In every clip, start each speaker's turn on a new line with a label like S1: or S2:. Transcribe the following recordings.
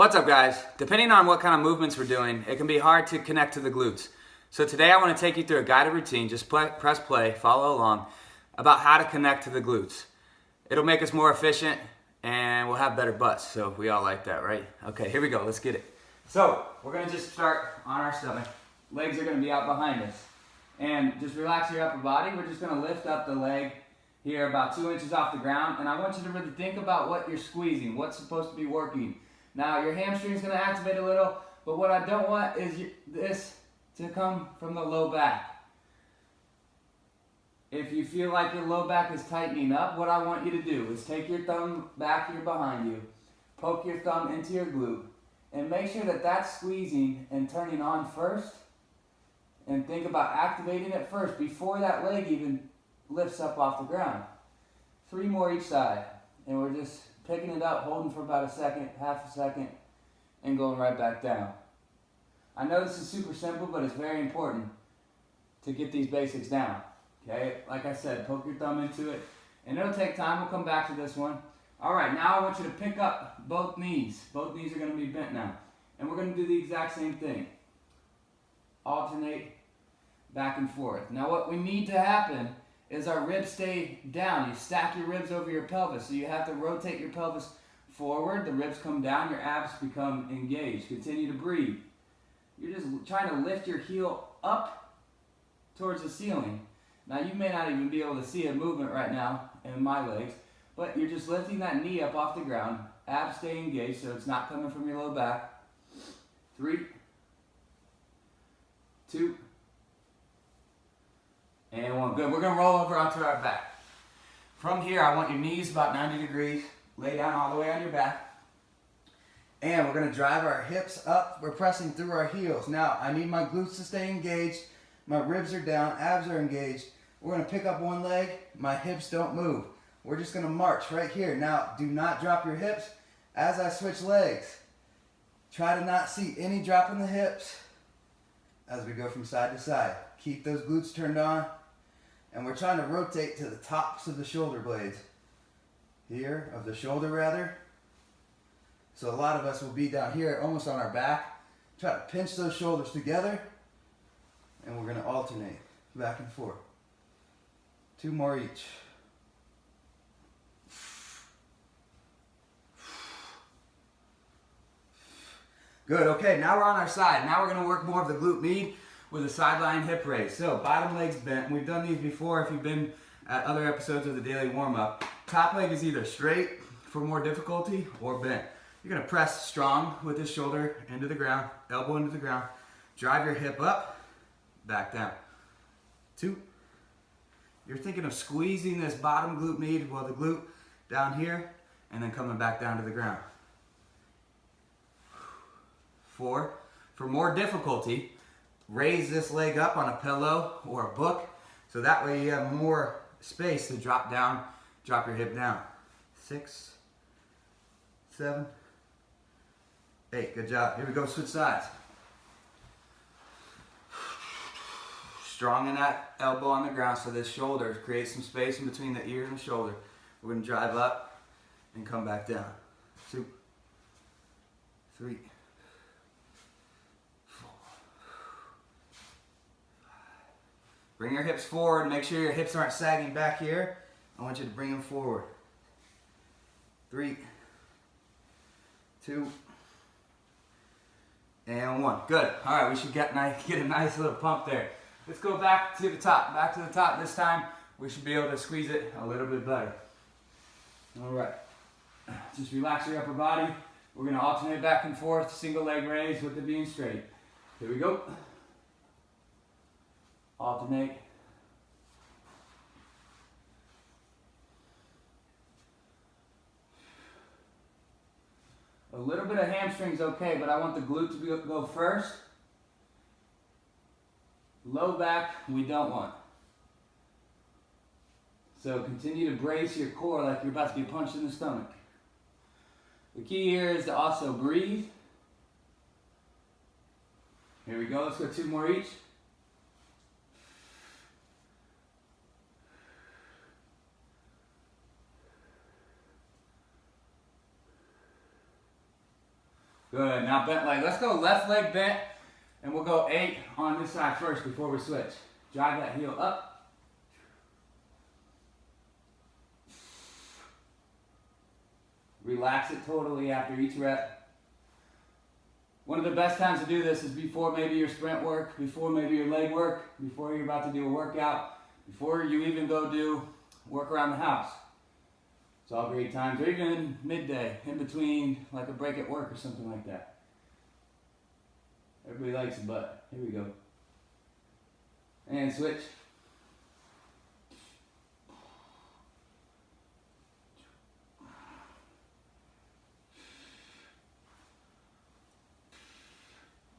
S1: What's up, guys? Depending on what kind of movements we're doing, it can be hard to connect to the glutes. So today I want to take you through a guided routine, just press play, follow along, about how to connect to the glutes. It'll make us more efficient and we'll have better butts, so we all like that, right? Okay, here we go, let's get it. So, we're going to just start on our stomach. Legs are going to be out behind us. And just relax your upper body. We're just going to lift up the leg here about 2 inches off the ground. And I want you to really think about what you're squeezing, what's supposed to be working. Now, your hamstring is going to activate a little, but what I don't want is this to come from the low back. If you feel like your low back is tightening up, what I want you to do is take your thumb back here behind you, poke your thumb into your glute, and make sure that that's squeezing and turning on first. And think about activating it first before that leg even lifts up off the ground. 3 more each side. And we're just picking it up, holding for about a second, half a second, and going right back down. I know this is super simple, but it's very important to get these basics down. Okay, like I said, poke your thumb into it, and it'll take time. We'll come back to this one. All right, now I want you to pick up both knees. Both knees are going to be bent now. And we're going to do the exact same thing. Alternate back and forth. Now what we need to happen is our ribs stay down. You stack your ribs over your pelvis, so you have to rotate your pelvis forward. The ribs come down, your abs become engaged. Continue to breathe. You're just trying to lift your heel up towards the ceiling. Now you may not even be able to see a movement right now in my legs, but you're just lifting that knee up off the ground. Abs stay engaged, so it's not coming from your low back. 3, 2, and 1. Good. We're going to roll over onto our back. From here, I want your knees about 90 degrees. Lay down all the way on your back. And we're going to drive our hips up. We're pressing through our heels. Now, I need my glutes to stay engaged. My ribs are down. Abs are engaged. We're going to pick up one leg. My hips don't move. We're just going to march right here. Now, do not drop your hips as I switch legs. Try to not see any drop in the hips as we go from side to side. Keep those glutes turned on. And we're trying to rotate to the tops of the shoulder blades. Here, of the shoulder rather. So a lot of us will be down here, almost on our back. Try to pinch those shoulders together. And we're going to alternate back and forth. 2 more each. Good, okay, now we're on our side. Now we're going to work more of the glute med with a sideline hip raise. So bottom leg's bent. We've done these before if you've been at other episodes of the daily warm-up. Top leg is either straight for more difficulty or bent. You're going to press strong with this shoulder into the ground, elbow into the ground. Drive your hip up, back down. 2. You're thinking of squeezing this bottom glute med, well, the glute down here, and then coming back down to the ground. 4. For more difficulty, raise this leg up on a pillow or a book, so that way you have more space to drop down, drop your hip down. 6, 7, 8. Good job. Here we go, switch sides. Strong in that elbow on the ground so this shoulder creates some space in between the ear and the shoulder. We're going to drive up and come back down. 2, 3, 4. Bring your hips forward. Make sure your hips aren't sagging back here. I want you to bring them forward. 3, 2, and 1. Good. All right, we should get a nice little pump there. Let's go back to the top. Back to the top. This time, we should be able to squeeze it a little bit better. All right. Just relax your upper body. We're going to alternate back and forth, single leg raise with it being straight. Here we go. Alternate. A little bit of hamstring's okay, but I want the glute to go first. Low back, we don't want. So continue to brace your core like you're about to be punched in the stomach. The key here is to also breathe. Here we go, let's go 2 more each. Good, now bent leg. Let's go left leg bent, and we'll go 8 on this side first before we switch. Drive that heel up. Relax it totally after each rep. One of the best times to do this is before maybe your sprint work, before maybe your leg work, before you're about to do a workout, before you even go do work around the house. It's all great times, or even midday, in between like a break at work or something like that. Everybody likes it, but here we go. And switch.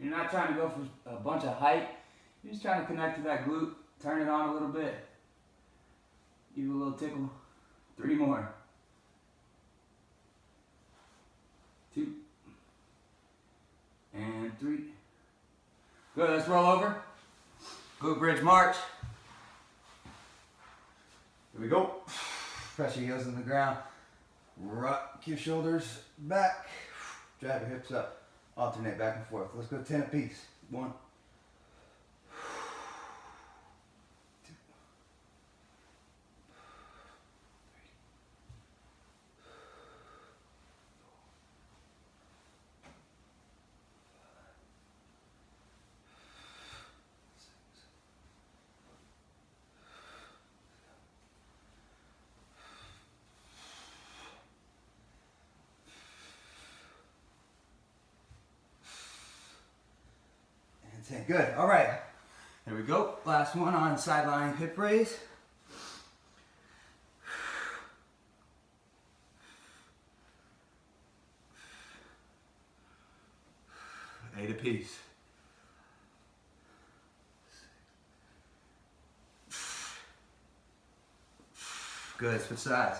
S1: You're not trying to go for a bunch of height. You're just trying to connect to that glute, turn it on a little bit. Give you a little tickle. 3 more. 2. And 3. Good, let's roll over. Glute bridge march. Here we go. Press your heels in the ground. Rock your shoulders back. Drive your hips up. Alternate back and forth. Let's go 10 apiece. 1. 2. 10. Good. All right. Here we go. Last one on sideline hip raise. Eight apiece. Good. Switch sides.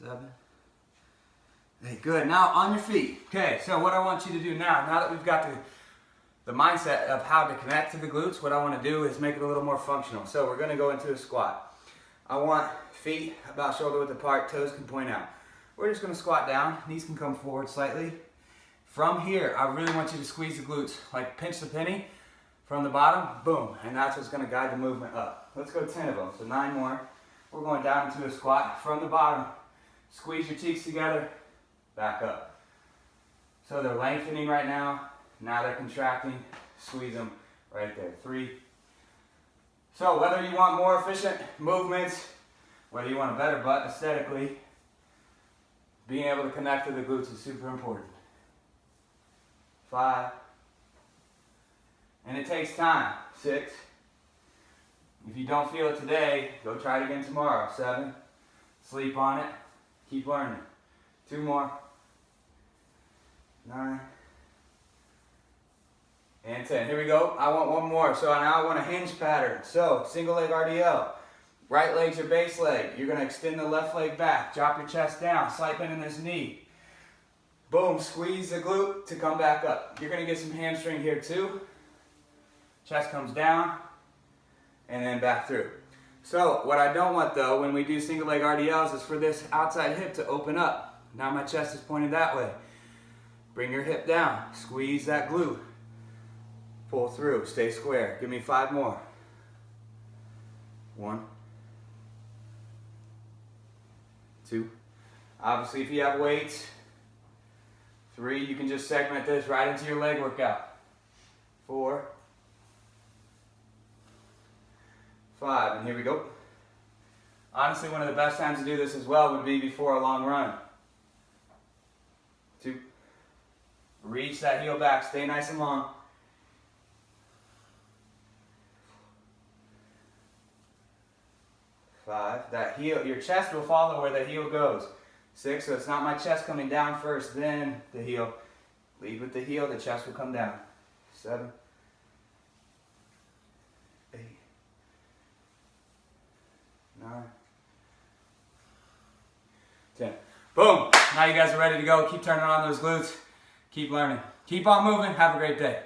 S1: Seven. Hey, good. Now on your feet. Okay, so what I want you to do now that we've got the mindset of how to connect to the glutes, what I want to do is make it a little more functional. So we're going to go into a squat. I want feet about shoulder width apart, toes can point out. We're just going to squat down, knees can come forward slightly. From here, I really want you to squeeze the glutes, like pinch the penny from the bottom, boom, and that's what's going to guide the movement up. Let's go 10 of them, so 9 more. We're going down into a squat from the bottom. Squeeze your cheeks together, back up. So they're lengthening right now. Now they're contracting. Squeeze them right there. 3. So whether you want more efficient movements, whether you want a better butt aesthetically, being able to connect to the glutes is super important. 5. And it takes time. 6. If you don't feel it today, go try it again tomorrow. 7. Sleep on it. Keep learning. 2 more. 9. And 10. Here we go. I want 1 more. So now I want a hinge pattern. So single leg RDL. Right leg's your base leg. You're going to extend the left leg back. Drop your chest down. Slight bend in this knee. Boom. Squeeze the glute to come back up. You're going to get some hamstring here too. Chest comes down. And then back through. So what I don't want though when we do single leg RDLs is for this outside hip to open up. Now my chest is pointed that way. Bring your hip down. Squeeze that glute. Pull through. Stay square. Give me 5 more. 1. 2. Obviously if you have weights. 3. You can just segment this right into your leg workout. 4. 5, and here we go. Honestly, one of the best times to do this as well would be before a long run. 2. Reach that heel back, stay nice and long. 5, that heel, your chest will follow where the heel goes. 6, so it's not my chest coming down first, then the heel. Lead with the heel, the chest will come down. 7. 8. 9. 10. Boom. Now you guys are ready to go. Keep turning on those glutes. Keep learning. Keep on moving. Have a great day.